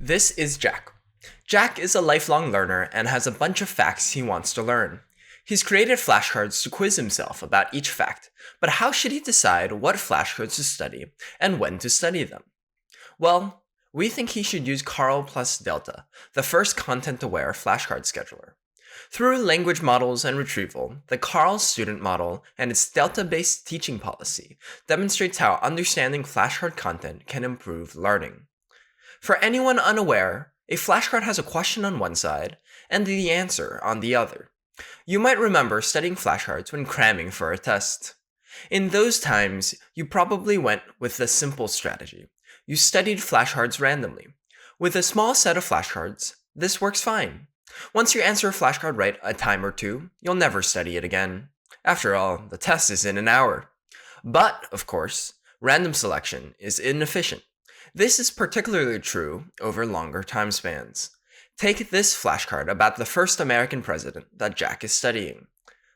This is Jack. Jack is a lifelong learner and has a bunch of facts he wants to learn. He's created flashcards to quiz himself about each fact, but how should he decide what flashcards to study and when to study them? Well, we think he should use KARL plus Delta, the first content-aware flashcard scheduler. Through language models and retrieval, the KARL student model and its Delta-based teaching policy demonstrates how understanding flashcard content can improve learning. For anyone unaware, a flashcard has a question on one side and the answer on the other. You might remember studying flashcards when cramming for a test. In those times, you probably went with the simple strategy. You studied flashcards randomly. With a small set of flashcards, this works fine. Once you answer a flashcard right a time or two, you'll never study it again. After all, the test is in an hour. But, of course, random selection is inefficient. This is particularly true over longer time spans. Take this flashcard about the first American president that Jack is studying.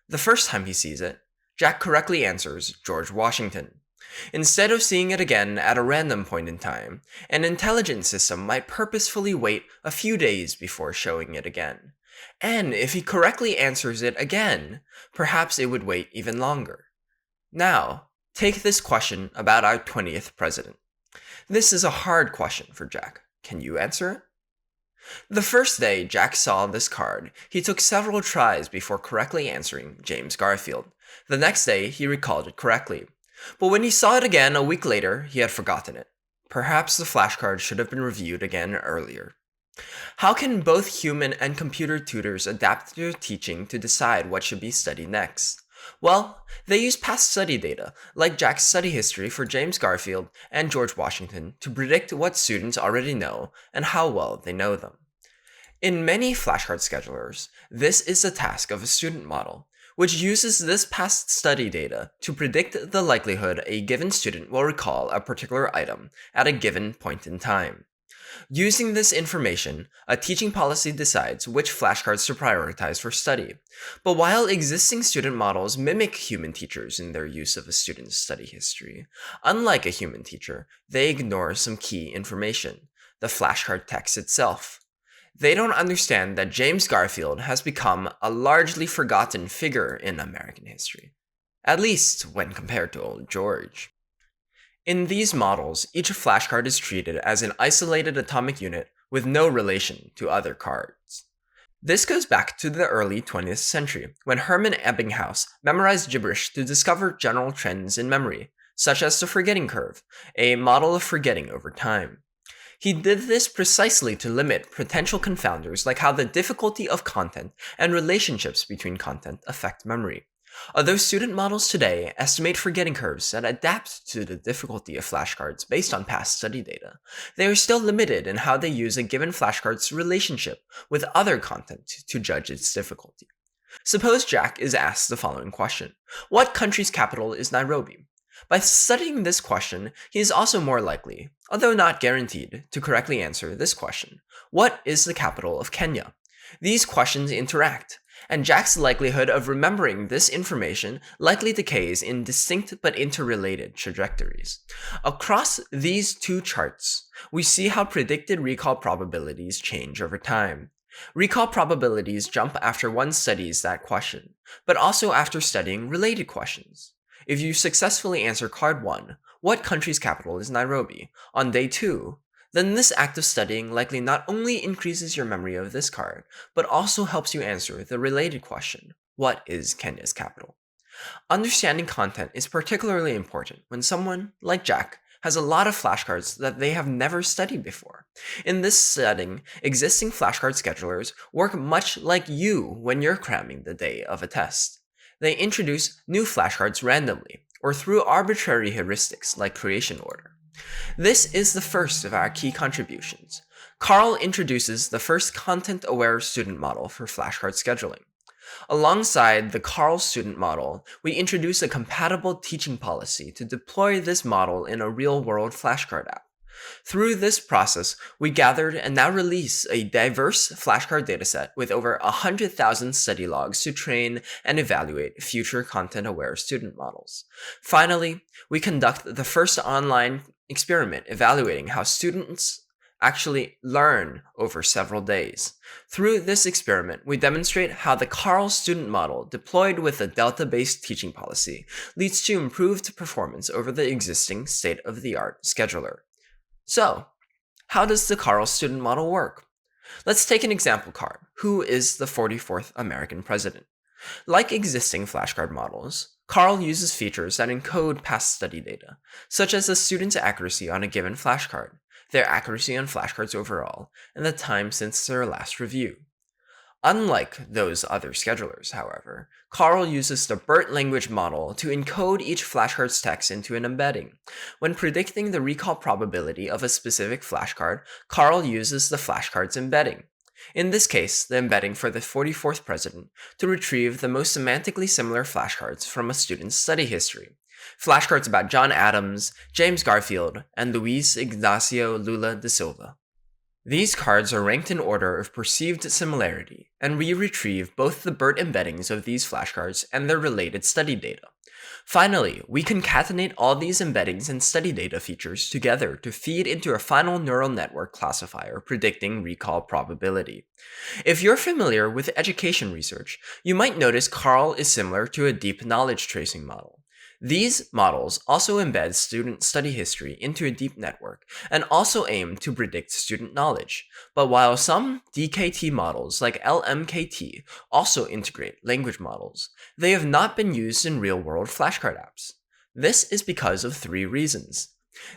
The first time he sees it, Jack correctly answers George Washington. Instead of seeing it again at a random point in time, an intelligent system might purposefully wait a few days before showing it again. And if he correctly answers it again, perhaps it would wait even longer. Now, take this question about our 20th president. This is a hard question for Jack. Can you answer it? The first day Jack saw this card, he took several tries before correctly answering James Garfield. The next day, he recalled it correctly. But when he saw it again a week later, he had forgotten it. Perhaps the flashcard should have been reviewed again earlier. How can both human and computer tutors adapt their teaching to decide what should be studied next? Well, they use past study data, like Jack's study history for James Garfield and George Washington, to predict what students already know and how well they know them. In many flashcard schedulers, this is the task of a student model, which uses this past study data to predict the likelihood a given student will recall a particular item at a given point in time. Using this information, a teaching policy decides which flashcards to prioritize for study. But while existing student models mimic human teachers in their use of a student's study history, unlike a human teacher, they ignore some key information, the flashcard text itself. They don't understand that James Garfield has become a largely forgotten figure in American history, at least when compared to old George. In these models, each flashcard is treated as an isolated atomic unit with no relation to other cards. This goes back to the early 20th century, when Hermann Ebbinghaus memorized gibberish to discover general trends in memory, such as the forgetting curve, a model of forgetting over time. He did this precisely to limit potential confounders like how the difficulty of content and relationships between content affect memory. Although student models today estimate forgetting curves that adapt to the difficulty of flashcards based on past study data, they are still limited in how they use a given flashcard's relationship with other content to judge its difficulty. Suppose Jack is asked the following question: what country's capital is Nairobi? By studying this question, he is also more likely, although not guaranteed, to correctly answer this question: what is the capital of Kenya? These questions interact, and Jack's likelihood of remembering this information likely decays in distinct but interrelated trajectories. Across these two charts, we see how predicted recall probabilities change over time. Recall probabilities jump after one studies that question, but also after studying related questions. If you successfully answer card 1, what country's capital is Nairobi, on day 2, then this act of studying likely not only increases your memory of this card, but also helps you answer the related question: what is Kenya's capital? Understanding content is particularly important when someone, like Jack, has a lot of flashcards that they have never studied before. In this setting, existing flashcard schedulers work much like you when you're cramming the day of a test. They introduce new flashcards randomly, or through arbitrary heuristics like creation order. This is the first of our key contributions. KARL introduces the first content-aware student model for flashcard scheduling. Alongside the KARL student model, we introduce a compatible teaching policy to deploy this model in a real-world flashcard app. Through this process, we gathered and now release a diverse flashcard dataset with over 100,000 study logs to train and evaluate future content-aware student models. Finally, we conduct the first online experiment evaluating how students actually learn over several days. Through this experiment, we demonstrate how the KARL student model deployed with a delta-based teaching policy leads to improved performance over the existing state-of-the-art scheduler. So, how does the KARL student model work? Let's take an example card. Who is the 44th American president? Like existing flashcard models, KARL uses features that encode past study data, such as a student's accuracy on a given flashcard, their accuracy on flashcards overall, and the time since their last review. Unlike those other schedulers, however, KARL uses the BERT language model to encode each flashcard's text into an embedding. When predicting the recall probability of a specific flashcard, KARL uses the flashcard's embedding. In this case, the embedding for the 44th president to retrieve the most semantically similar flashcards from a student's study history. Flashcards about John Adams, James Garfield, and Luis Ignacio Lula da Silva. These cards are ranked in order of perceived similarity, and we retrieve both the BERT embeddings of these flashcards and their related study data. Finally, we concatenate all these embeddings and study data features together to feed into a final neural network classifier predicting recall probability. If you're familiar with education research, you might notice KARL is similar to a deep knowledge tracing model. These models also embed student study history into a deep network and also aim to predict student knowledge. But while some DKT models like LMKT also integrate language models, they have not been used in real-world flashcard apps. This is because of three reasons.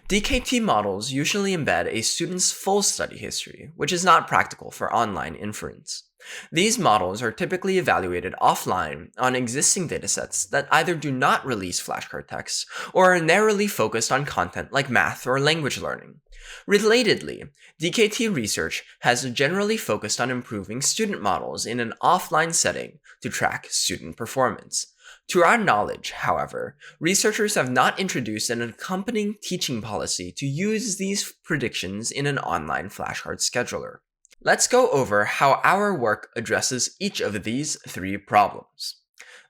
DKT models usually embed a student's full study history, which is not practical for online inference. These models are typically evaluated offline on existing datasets that either do not release flashcard text or are narrowly focused on content like math or language learning. Relatedly, DKT research has generally focused on improving student models in an offline setting to track student performance. To our knowledge, however, researchers have not introduced an accompanying teaching policy to use these predictions in an online flashcard scheduler. Let's go over how our work addresses each of these three problems.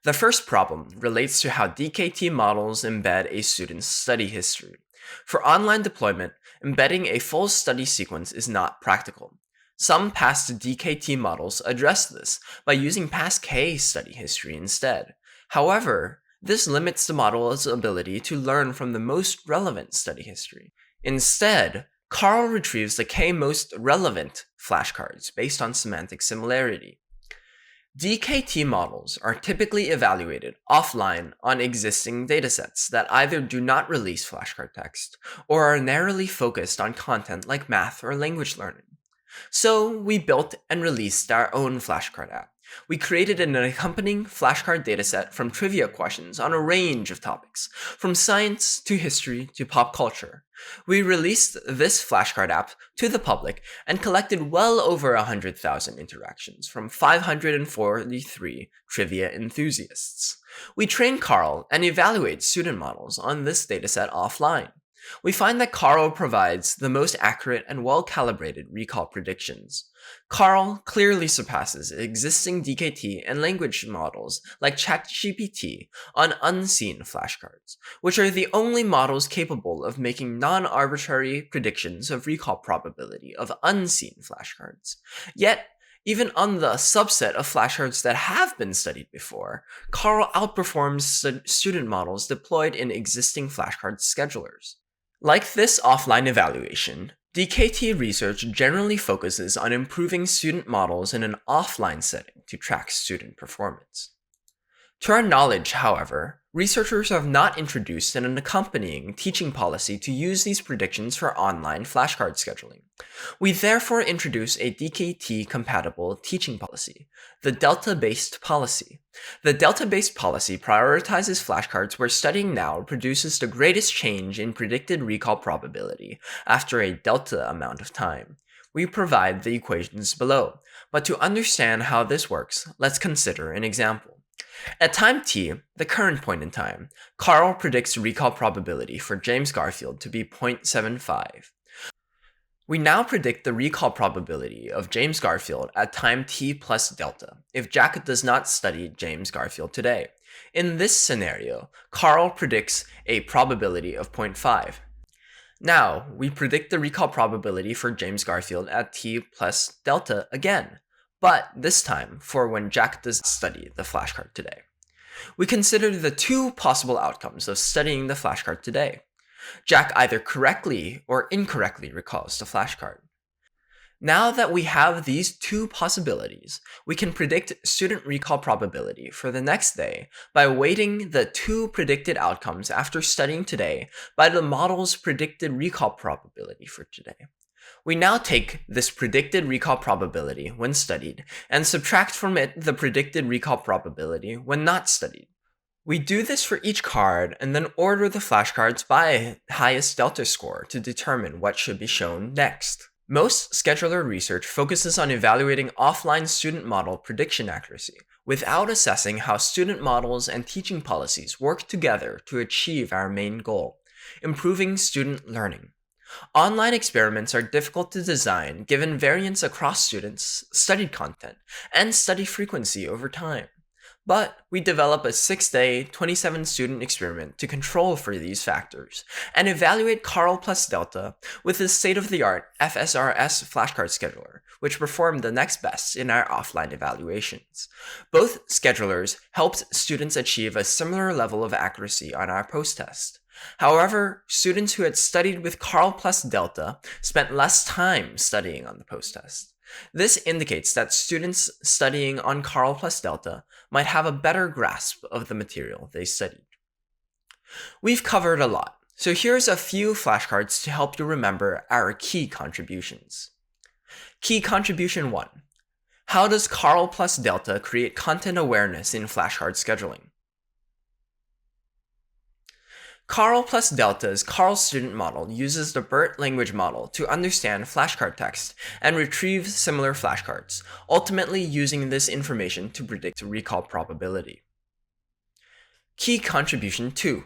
The first problem relates to how DKT models embed a student's study history. For online deployment, embedding a full study sequence is not practical. Some past DKT models address this by using past K study history instead. However, this limits the model's ability to learn from the most relevant study history. Instead, KARL retrieves the K most relevant flashcards based on semantic similarity. DKT models are typically evaluated offline on existing datasets that either do not release flashcard text or are narrowly focused on content like math or language learning. So we built and released our own flashcard app. We created an accompanying flashcard dataset from trivia questions on a range of topics, from science to history to pop culture. We released this flashcard app to the public and collected well over 100,000 interactions from 543 trivia enthusiasts. We train KARL and evaluate student models on this dataset offline. We find that KARL provides the most accurate and well-calibrated recall predictions. KARL clearly surpasses existing DKT and language models like ChatGPT on unseen flashcards, which are the only models capable of making non-arbitrary predictions of recall probability of unseen flashcards. Yet, even on the subset of flashcards that have been studied before, KARL outperforms student models deployed in existing flashcard schedulers. Like this offline evaluation, DKT research generally focuses on improving student models in an offline setting to track student performance. To our knowledge, however, researchers have not introduced an accompanying teaching policy to use these predictions for online flashcard scheduling. We therefore introduce a DKT-compatible teaching policy, the delta-based policy. The delta-based policy prioritizes flashcards where studying now produces the greatest change in predicted recall probability after a delta amount of time. We provide the equations below, but to understand how this works, let's consider an example. At time t, the current point in time, KARL predicts recall probability for James Garfield to be 0.75. We now predict the recall probability of James Garfield at time t plus delta if Jack does not study James Garfield today. In this scenario, KARL predicts a probability of 0.5. Now, we predict the recall probability for James Garfield at t plus delta again, but this time for when Jack does study the flashcard today. We consider the two possible outcomes of studying the flashcard today. Jack either correctly or incorrectly recalls the flashcard. Now that we have these two possibilities, we can predict student recall probability for the next day by weighting the two predicted outcomes after studying today by the model's predicted recall probability for today. We now take this predicted recall probability when studied and subtract from it the predicted recall probability when not studied. We do this for each card and then order the flashcards by highest delta score to determine what should be shown next. Most scheduler research focuses on evaluating offline student model prediction accuracy without assessing how student models and teaching policies work together to achieve our main goal, improving student learning. Online experiments are difficult to design given variance across students' studied content and study frequency over time. But we develop a 6-day, 27-student experiment to control for these factors and evaluate KARL plus delta with the state-of-the-art FSRS flashcard scheduler, which performed the next best in our offline evaluations. Both schedulers helped students achieve a similar level of accuracy on our post-test. However, students who had studied with KARL plus delta spent less time studying on the post-test. This indicates that students studying on KARL plus delta might have a better grasp of the material they studied. We've covered a lot, so here's a few flashcards to help you remember our key contributions. Key contribution 1. How does KARL plus delta create content awareness in flashcard scheduling? KARL plus delta's KARL student model uses the BERT language model to understand flashcard text and retrieve similar flashcards, ultimately using this information to predict recall probability. Key contribution 2.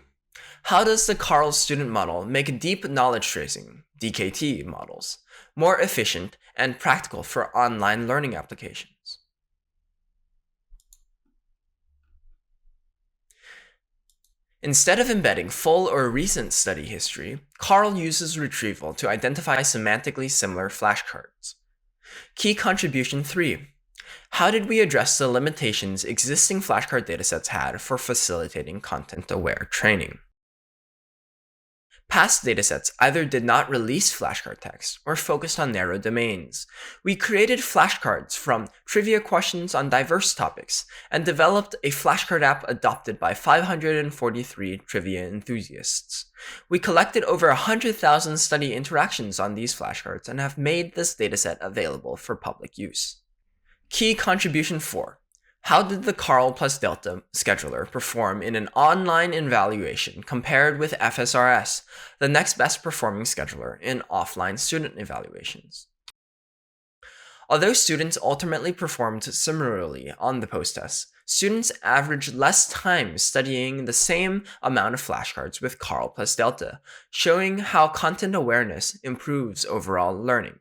How does the KARL student model make deep knowledge tracing, DKT models, more efficient and practical for online learning applications? Instead of embedding full or recent study history, KARL uses retrieval to identify semantically similar flashcards. Key contribution 3. How did we address the limitations existing flashcard datasets had for facilitating content-aware training? Past datasets either did not release flashcard text or focused on narrow domains. We created flashcards from trivia questions on diverse topics and developed a flashcard app adopted by 543 trivia enthusiasts. We collected over 100,000 study interactions on these flashcards and have made this dataset available for public use. Key contribution 4. How did the KARL plus delta scheduler perform in an online evaluation compared with FSRS, the next best performing scheduler in offline student evaluations? Although students ultimately performed similarly on the post-test, students averaged less time studying the same amount of flashcards with KARL plus delta, showing how content awareness improves overall learning.